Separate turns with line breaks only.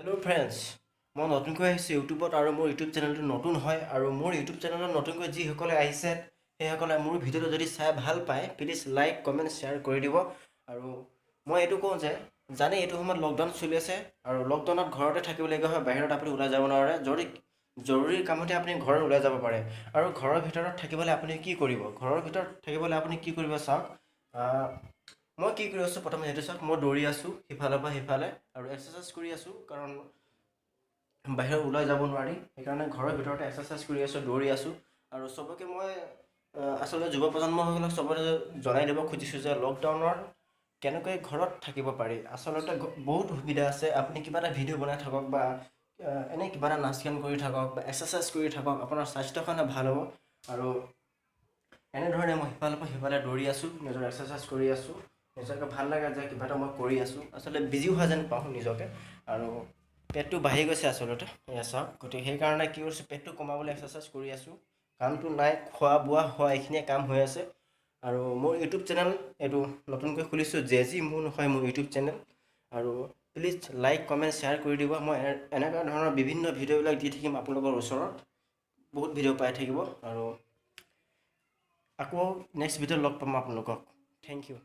Hello' friends, মই নতুনকৈ আহিছোঁ ইউটিউবত আৰু মোৰ ইউটিউব চেনেলটো নতুন হয় আৰু মোৰ ইউটিউব চেনেলত নতুনকৈ যিসকলে আহিছে সেইসকলে মোৰ ভিডিঅ'টো যদি চাই ভাল পায় প্লিজ লাইক কমেণ্ট শ্বেয়াৰ কৰি দিব। আৰু মই এইটো কওঁ যে জানে এইটো সময়ত লকডাউন চলি আছে আৰু লকডাউনত ঘৰতে থাকিবলগীয়া হয়, বাহিৰত আপুনি ওলাই যাব নোৱাৰে। জৰুৰী কামতে আপুনি ঘৰত ওলাই যাব পাৰে আৰু ঘৰৰ ভিতৰত থাকিবলৈ আপুনি কি কৰিব? ঘৰৰ ভিতৰত থাকিবলৈ আপুনি কি কৰিব চাওক। মই কি কৰি আছোঁ প্ৰথমে সেইটো চাওক। মই দৌৰি আছোঁ সিফালৰ পৰা সিফালে আৰু এক্সাৰচাইজ কৰি আছোঁ, কাৰণ বাহিৰত ওলাই যাব নোৱাৰি। সেইকাৰণে ঘৰৰ ভিতৰতে এক্সাৰচাইজ কৰি আছোঁ, দৌৰি আছোঁ। আৰু চবকে মই আচলতে যুৱ প্ৰজন্মসকলক চবতে জনাই দিব খুজিছোঁ যে লকডাউনৰ কেনেকৈ ঘৰত থাকিব পাৰি। আচলতে বহুত সুবিধা আছে। আপুনি কিবা এটা ভিডিঅ' বনাই থাকক বা এনেই কিবা এটা নাচ গান কৰি থাকক বা এক্সাৰচাইজ কৰি থাকক, আপোনাৰ স্বাস্থ্যৰ কাৰণে ভাল হ'ব। আৰু এনেধৰণে মই সিফালৰ পৰা সিফালে দৌৰি আছোঁ, নিজৰ এক্সাৰচাইজ কৰি আছোঁ। নিজকে ভাল লাগে যে কিবা এটা মই কৰি আছোঁ, আচলতে বিজি হোৱা যেন পাওঁ নিজকে। আৰু পেটটো বাঢ়ি গৈছে আচলতে, এয়া চাওক। গতিকে সেইকাৰণে কি কৰিছোঁ, পেটটো কমাবলৈ এক্সাৰচাইজ কৰি আছোঁ। কামটো নাই, খোৱা বোৱা হোৱা এইখিনিয়ে কাম হৈ আছে। আৰু মোৰ ইউটিউব চেনেল এইটো নতুনকৈ খুলিছোঁ, জেজি মুন হয় মোৰ ইউটিউব চেনেল। আৰু প্লিজ লাইক কমেণ্ট শ্বেয়াৰ কৰি দিব। মই এনেকুৱা ধৰণৰ বিভিন্ন ভিডিঅ'বিলাক দি থাকিম আপোনালোকৰ ওচৰত, বহুত ভিডিঅ' পাই থাকিব। আৰু আকৌ নেক্সট ভিডিঅ'ত লগ পাম আপোনালোকক। Thank U.